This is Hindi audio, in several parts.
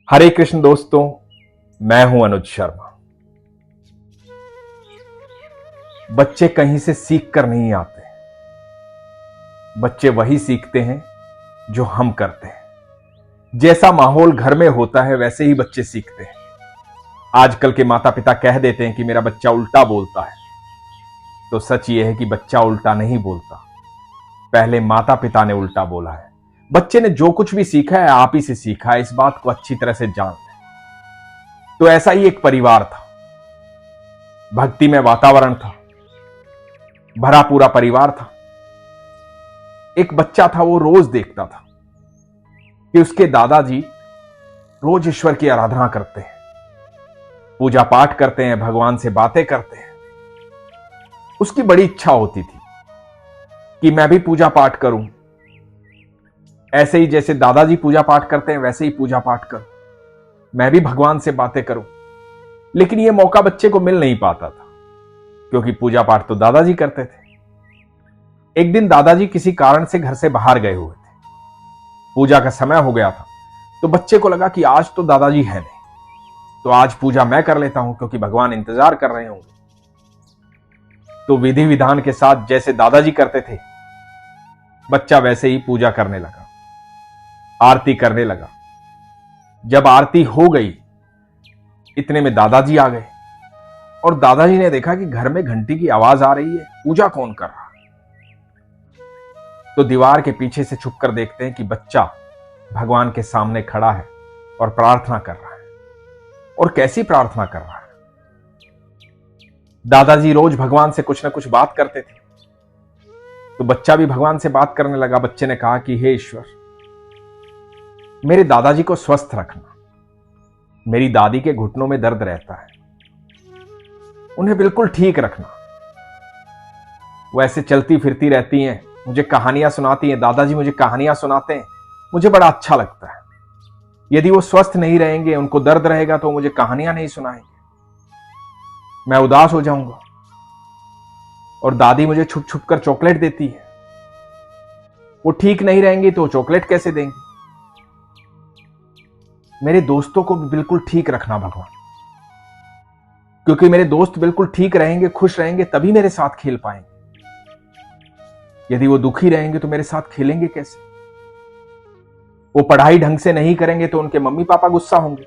हरे कृष्ण दोस्तों, मैं हूं अनुज शर्मा। बच्चे कहीं से सीख कर नहीं आते। बच्चे वही सीखते हैं जो हम करते हैं। जैसा माहौल घर में होता है वैसे ही बच्चे सीखते हैं। आजकल के माता पिता कह देते हैं कि मेरा बच्चा उल्टा बोलता है, तो सच यह है कि बच्चा उल्टा नहीं बोलता, पहले माता पिता ने उल्टा बोला है। बच्चे ने जो कुछ भी सीखा है आप ही से सीखा है, इस बात को अच्छी तरह से जान लें। तो ऐसा ही एक परिवार था, भक्ति में वातावरण था, भरा पूरा परिवार था। एक बच्चा था, वो रोज देखता था कि उसके दादाजी रोज ईश्वर की आराधना करते हैं, पूजा पाठ करते हैं, भगवान से बातें करते हैं। उसकी बड़ी इच्छा होती थी कि मैं भी पूजा पाठ करूं, ऐसे ही जैसे दादाजी पूजा पाठ करते हैं वैसे ही पूजा पाठ करूं, मैं भी भगवान से बातें करूं। लेकिन यह मौका बच्चे को मिल नहीं पाता था, क्योंकि पूजा पाठ तो दादाजी करते थे। एक दिन दादाजी किसी कारण से घर से बाहर गए हुए थे, पूजा का समय हो गया था, तो बच्चे को लगा कि आज तो दादाजी है नहीं, तो आज पूजा मैं कर लेता हूं, क्योंकि भगवान इंतजार कर रहे होंगे। तो विधि विधान के साथ जैसे दादाजी करते थे, बच्चा वैसे ही पूजा करने लगा, आरती करने लगा। जब आरती हो गई, इतने में दादाजी आ गए और दादाजी ने देखा कि घर में घंटी की आवाज आ रही है, पूजा कौन कर रहा है। तो दीवार के पीछे से छुपकर देखते हैं कि बच्चा भगवान के सामने खड़ा है और प्रार्थना कर रहा है। और कैसी प्रार्थना कर रहा है। दादाजी रोज भगवान से कुछ ना कुछ बात करते थे, तो बच्चा भी भगवान से बात करने लगा। बच्चे ने कहा कि हे ईश्वर, मेरे दादाजी को स्वस्थ रखना, मेरी दादी के घुटनों में दर्द रहता है, उन्हें बिल्कुल ठीक रखना। वो ऐसे चलती फिरती रहती हैं, मुझे कहानियां सुनाती हैं, दादाजी मुझे कहानियां सुनाते हैं, मुझे बड़ा अच्छा लगता है। यदि वो स्वस्थ नहीं रहेंगे, उनको दर्द रहेगा, तो मुझे कहानियां नहीं सुनाएंगे, मैं उदास हो जाऊंगा। और दादी मुझे छुप छुप कर चॉकलेट देती है, वो ठीक नहीं रहेंगी तो चॉकलेट कैसे देंगे। मेरे दोस्तों को भी बिल्कुल ठीक रखना भगवान, क्योंकि मेरे दोस्त बिल्कुल ठीक रहेंगे, खुश रहेंगे, तभी मेरे साथ खेल पाएंगे। यदि वो दुखी रहेंगे तो मेरे साथ खेलेंगे कैसे। वो पढ़ाई ढंग से नहीं करेंगे तो उनके मम्मी पापा गुस्सा होंगे,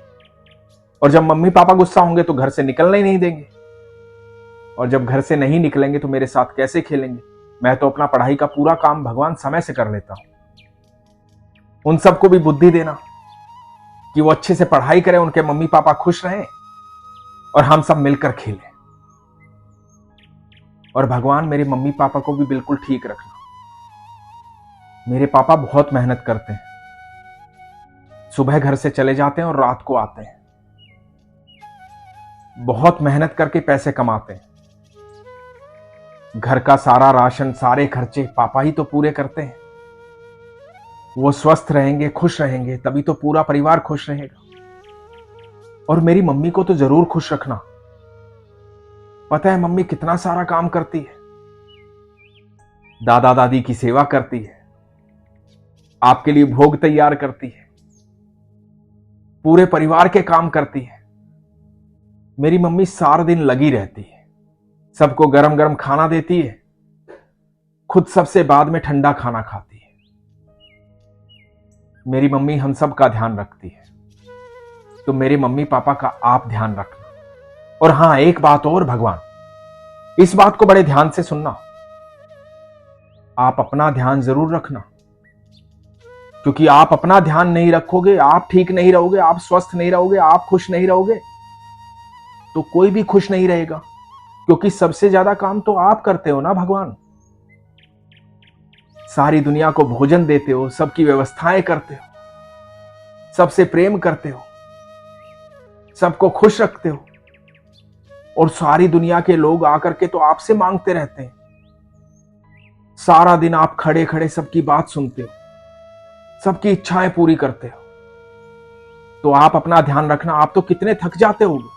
और जब मम्मी पापा गुस्सा होंगे तो घर से निकलने ही नहीं देंगे, और जब घर से नहीं निकलेंगे तो मेरे साथ कैसे खेलेंगे। मैं तो अपना पढ़ाई का पूरा काम भगवान समय से कर लेता हूं। उन सबको भी बुद्धि देना कि वो अच्छे से पढ़ाई करें, उनके मम्मी पापा खुश रहें और हम सब मिलकर खेलें। और भगवान मेरे मम्मी पापा को भी बिल्कुल ठीक रखना। मेरे पापा बहुत मेहनत करते हैं, सुबह घर से चले जाते हैं और रात को आते हैं, बहुत मेहनत करके पैसे कमाते हैं। घर का सारा राशन, सारे खर्चे पापा ही तो पूरे करते हैं। वो स्वस्थ रहेंगे, खुश रहेंगे, तभी तो पूरा परिवार खुश रहेगा। और मेरी मम्मी को तो जरूर खुश रखना। पता है मम्मी कितना सारा काम करती है, दादा दादी की सेवा करती है, आपके लिए भोग तैयार करती है, पूरे परिवार के काम करती है। मेरी मम्मी सारा दिन लगी रहती है, सबको गरम गरम खाना देती है, खुद सबसे बाद में ठंडा खाना खाती है। मेरी मम्मी हम सब का ध्यान रखती है, तो मेरे मम्मी पापा का आप ध्यान रखना। और हां, एक बात और भगवान, इस बात को बड़े ध्यान से सुनना, आप अपना ध्यान जरूर रखना, क्योंकि आप अपना ध्यान नहीं रखोगे, आप ठीक नहीं रहोगे, आप स्वस्थ नहीं रहोगे, आप खुश नहीं रहोगे, तो कोई भी खुश नहीं रहेगा। क्योंकि सबसे ज्यादा काम तो आप करते हो ना भगवान। सारी दुनिया को भोजन देते हो, सबकी व्यवस्थाएं करते हो, सबसे प्रेम करते हो, सबको खुश रखते हो, और सारी दुनिया के लोग आकर के तो आपसे मांगते रहते हैं। सारा दिन आप खड़े खड़े सबकी बात सुनते हो, सबकी इच्छाएं पूरी करते हो। तो आप अपना ध्यान रखना। आप तो कितने थक जाते होगे,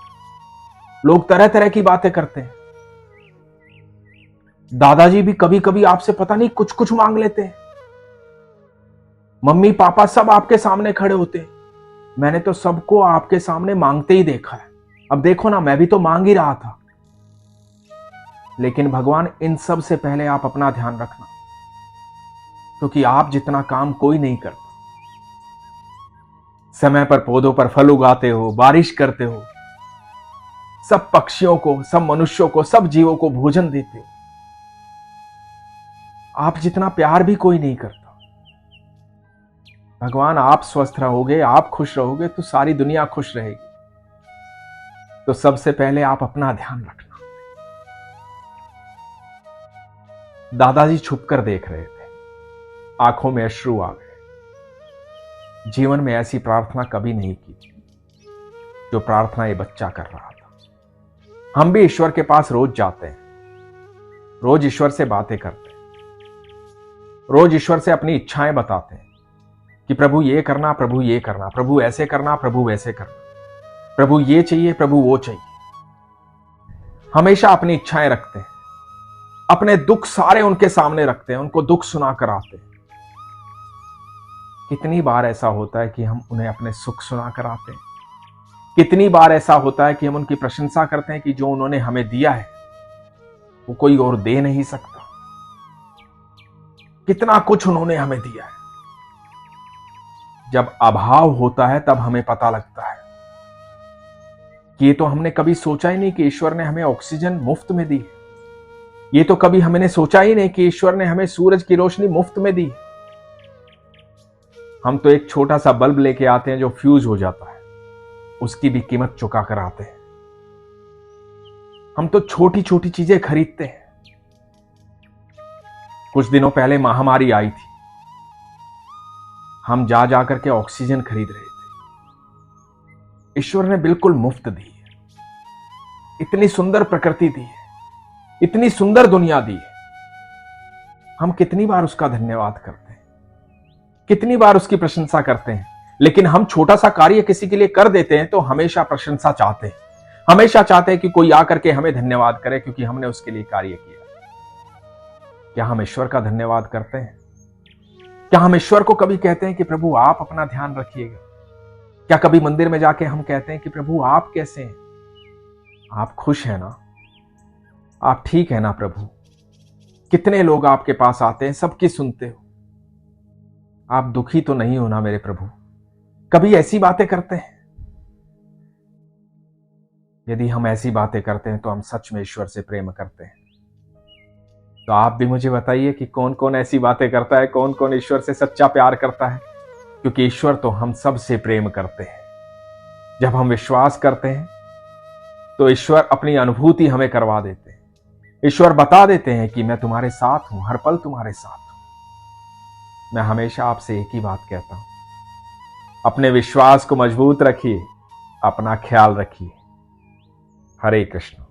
लोग तरह तरह की बातें करते हैं। दादाजी भी कभी कभी आपसे पता नहीं कुछ कुछ मांग लेते हैं। मम्मी पापा सब आपके सामने खड़े होते हैं, मैंने तो सबको आपके सामने मांगते ही देखा है। अब देखो ना, मैं भी तो मांग ही रहा था। लेकिन भगवान, इन सब से पहले आप अपना ध्यान रखना, क्योंकि आप जितना काम कोई नहीं करता। समय पर पौधों पर फल उगाते हो, बारिश करते हो, सब पक्षियों को, सब मनुष्यों को, सब जीवों को भोजन देते हो। आप जितना प्यार भी कोई नहीं करता। भगवान, आप स्वस्थ रहोगे, आप खुश रहोगे तो सारी दुनिया खुश रहेगी। तो सबसे पहले आप अपना ध्यान रखना। दादाजी छुप कर देख रहे थे, आंखों में अश्रु आ गए। जीवन में ऐसी प्रार्थना कभी नहीं की थी जो प्रार्थना ये बच्चा कर रहा था। हम भी ईश्वर के पास रोज जाते हैं, रोज ईश्वर से बातें करते हैं, रोज ईश्वर से अपनी इच्छाएं बताते हैं कि प्रभु ये करना, प्रभु ये करना, प्रभु ऐसे करना, प्रभु वैसे करना, प्रभु ये चाहिए, प्रभु वो चाहिए। हमेशा अपनी इच्छाएं रखते हैं, अपने दुख सारे उनके सामने रखते हैं, उनको दुख सुना कर आते हैं। कितनी बार ऐसा होता है कि हम उन्हें अपने सुख सुना कर आते हैं। कितनी बार ऐसा होता है कि हम उनकी प्रशंसा करते हैं कि जो उन्होंने हमें दिया है वो कोई और दे नहीं सकता। कितना कुछ उन्होंने हमें दिया है। जब अभाव होता है तब हमें पता लगता है कि ये तो हमने कभी सोचा ही नहीं कि ईश्वर ने हमें ऑक्सीजन मुफ्त में दी है। ये तो कभी हमने सोचा ही नहीं कि ईश्वर ने हमें सूरज की रोशनी मुफ्त में दी। हम तो एक छोटा सा बल्ब लेके आते हैं जो फ्यूज हो जाता है, उसकी भी कीमत चुका कर आते हैं। हम तो छोटी छोटी चीजें खरीदते हैं। कुछ दिनों पहले महामारी आई थी, हम जा जाकर के ऑक्सीजन खरीद रहे थे। ईश्वर ने बिल्कुल मुफ्त दी है। इतनी सुंदर प्रकृति दी है, इतनी सुंदर दुनिया दी है। हम कितनी बार उसका धन्यवाद करते हैं, कितनी बार उसकी प्रशंसा करते हैं। लेकिन हम छोटा सा कार्य किसी के लिए कर देते हैं तो हमेशा प्रशंसा चाहते हैं, हमेशा चाहते हैं कि कोई आकर के हमें धन्यवाद करे क्योंकि हमने उसके लिए कार्य किया। क्या हम ईश्वर का धन्यवाद करते हैं? क्या हम ईश्वर को कभी कहते हैं कि प्रभु आप अपना ध्यान रखिएगा? क्या कभी मंदिर में जाके हम कहते हैं कि प्रभु आप कैसे हैं? आप खुश हैं ना? आप ठीक है ना प्रभु? कितने लोग आपके पास आते हैं, सबकी सुनते हो। आप दुखी तो नहीं हो ना मेरे प्रभु? कभी ऐसी बातें करते हैं? यदि हम ऐसी बातें करते हैं तो हम सच में ईश्वर से प्रेम करते हैं। तो आप भी मुझे बताइए कि कौन कौन ऐसी बातें करता है, कौन कौन ईश्वर से सच्चा प्यार करता है। क्योंकि ईश्वर तो हम सब से प्रेम करते हैं। जब हम विश्वास करते हैं तो ईश्वर अपनी अनुभूति हमें करवा देते हैं। ईश्वर बता देते हैं कि मैं तुम्हारे साथ हूं, हर पल तुम्हारे साथ हूं। मैं हमेशा आपसे एक ही बात कहता हूं, अपने विश्वास को मजबूत रखिए, अपना ख्याल रखिए। हरे कृष्ण।